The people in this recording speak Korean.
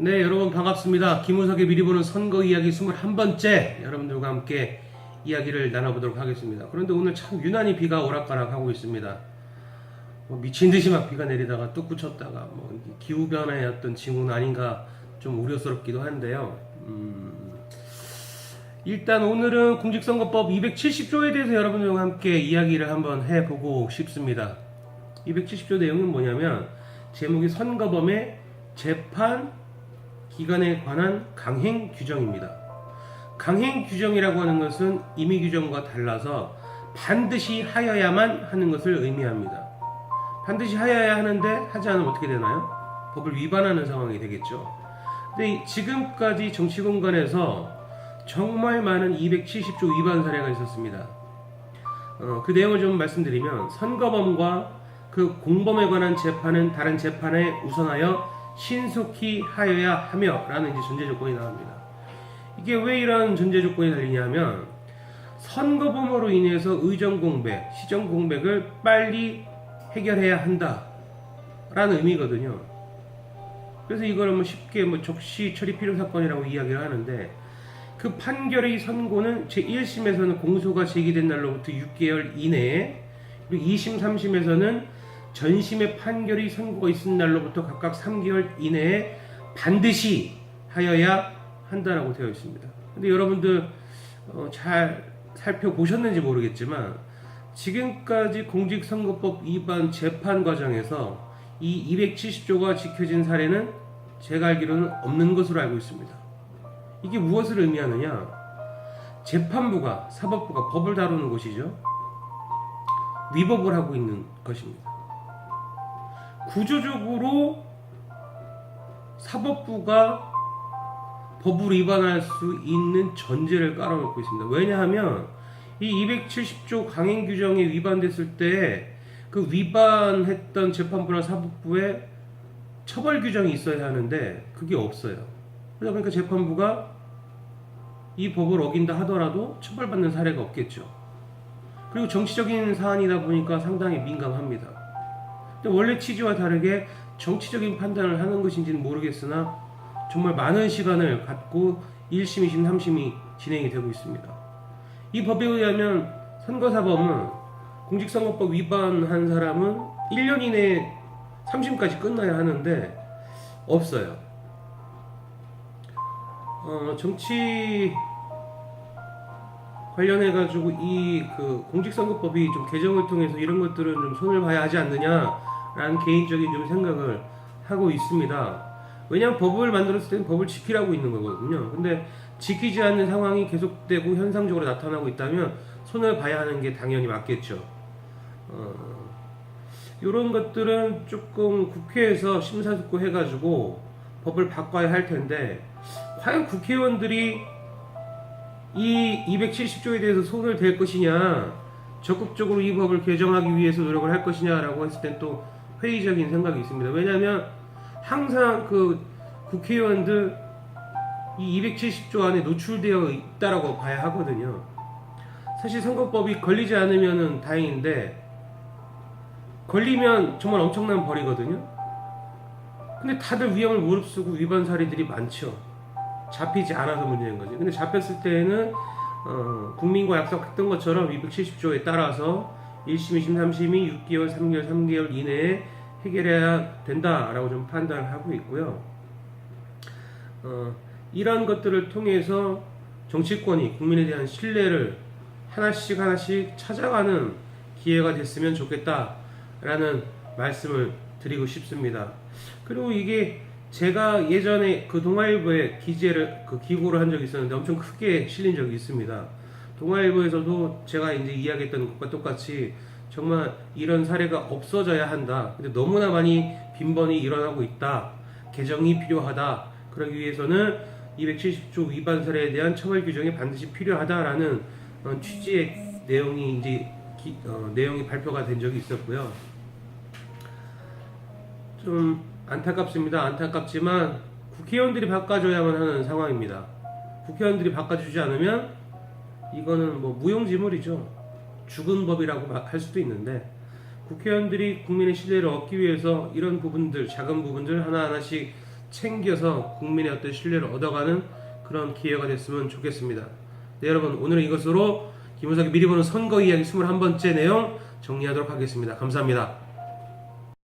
네, 여러분 반갑습니다. 김우석의 미리 보는 선거 이야기 21번째 여러분들과 함께 이야기를 나눠보도록 하겠습니다. 그런데 오늘 참 유난히 비가 오락가락하고 있습니다. 미친 듯이 막 비가 내리다가 뚝 그쳤다가 기후변화의 어떤 징후는 아닌가 좀 우려스럽기도 한데요. 일단 오늘은 공직선거법 270조에 대해서 여러분들과 함께 이야기를 한번 해보고 싶습니다. 270조 내용은 뭐냐면 제목이 선거범의 재판 기간에 관한 강행 규정입니다. 강행 규정이라고 하는 것은 임의 규정과 달라서 반드시 하여야만 하는 것을 의미합니다. 반드시 하여야 하는데 하지 않으면 어떻게 되나요? 법을 위반하는 상황이 되겠죠. 근데 지금까지 정치 공간에서 정말 많은 270조 위반 사례가 있었습니다. 그 내용을 좀 말씀드리면 선거범과 그 공범에 관한 재판은 다른 재판에 우선하여 신속히 하여야 하며 라는 이제 전제 조건이 나옵니다. 이게 왜 이런 전제 조건이 달리냐면 선거범으로 인해서 의정 공백, 시정 공백을 빨리 해결해야 한다 라는 의미거든요. 그래서 이걸 쉽게 적시 처리 필요 사건이라고 이야기를 하는데, 그 판결의 선고는 제1심에서는 공소가 제기된 날로부터 6개월 이내에, 그리고 2심, 3심에서는 전심의 판결이 선고가 있은 날로부터 각각 3개월 이내에 반드시 하여야 한다라고 되어 있습니다. 근데 여러분들 잘 살펴보셨는지 모르겠지만 지금까지 공직선거법 위반 재판 과정에서 이 270조가 지켜진 사례는 제가 알기로는 없는 것으로 알고 있습니다. 이게 무엇을 의미하느냐? 재판부가, 사법부가 법을 다루는 곳이죠. 위법을 하고 있는 것입니다. 구조적으로 사법부가 법을 위반할 수 있는 전제를 깔아놓고 있습니다. 왜냐하면 이 270조 강행 규정이 위반됐을 때 그 위반했던 재판부나 사법부에 처벌 규정이 있어야 하는데 그게 없어요. 그러다 보니까 재판부가 이 법을 어긴다 하더라도 처벌받는 사례가 없겠죠. 그리고 정치적인 사안이다 보니까 상당히 민감합니다. 근데 원래 취지와 다르게 정치적인 판단을 하는 것인지는 모르겠으나 정말 많은 시간을 갖고 1심, 2심, 3심이 진행이 되고 있습니다. 이 법에 의하면 선거사범은 공직선거법 위반한 사람은 1년 이내에 3심까지 끝나야 하는데 없어요. 정치 관련해가지고 이 공직선거법이 좀 개정을 통해서 이런 것들은 좀 손을 봐야 하지 않느냐라는 개인적인 좀 생각을 하고 있습니다. 왜냐하면 법을 만들었을 때는 법을 지키라고 있는 거거든요. 근데 지키지 않는 상황이 계속되고 현상적으로 나타나고 있다면 손을 봐야 하는 게 당연히 맞겠죠. 이런 것들은 조금 국회에서 심사숙고해가지고 법을 바꿔야 할 텐데, 과연 국회의원들이 이 270조에 대해서 손을 댈 것이냐, 적극적으로 이 법을 개정하기 위해서 노력을 할 것이냐라고 했을 땐 또 회의적인 생각이 있습니다. 왜냐하면 항상 국회의원들 이 270조 안에 노출되어 있다라고 봐야 하거든요. 사실 선거법이 걸리지 않으면 다행인데 걸리면 정말 엄청난 벌이거든요. 근데 다들 위험을 무릅쓰고 위반 사례들이 많죠. 잡히지 않아서 문제인 거지. 근데 잡혔을 때에는 국민과 약속했던 것처럼 270조에 따라서 1심, 2심, 3심이 6개월, 3개월, 3개월 이내에 해결해야 된다라고 좀 판단을 하고 있고요. 이런 것들을 통해서 정치권이 국민에 대한 신뢰를 하나씩 찾아가는 기회가 됐으면 좋겠다라는 말씀을 드리고 싶습니다. 그리고 이게 제가 예전에 동아일보에 기고를 한 적이 있었는데 엄청 크게 실린 적이 있습니다. 동아일보에서도 제가 이제 이야기했던 것과 똑같이 정말 이런 사례가 없어져야 한다. 근데 너무나 많이 빈번히 일어나고 있다. 개정이 필요하다. 그러기 위해서는 270조 위반 사례에 대한 처벌 규정이 반드시 필요하다라는 취지의 내용이 내용이 발표가 된 적이 있었고요. 좀 안타깝습니다. 안타깝지만 국회의원들이 바꿔줘야만 하는 상황입니다. 국회의원들이 바꿔주지 않으면 이거는 무용지물이죠. 죽은 법이라고 할 수도 있는데, 국회의원들이 국민의 신뢰를 얻기 위해서 이런 부분들, 작은 부분들 하나하나씩 챙겨서 국민의 어떤 신뢰를 얻어가는 그런 기회가 됐으면 좋겠습니다. 네, 여러분 오늘은 이것으로 김우석이 미리 보는 선거 이야기 21번째 내용 정리하도록 하겠습니다. 감사합니다.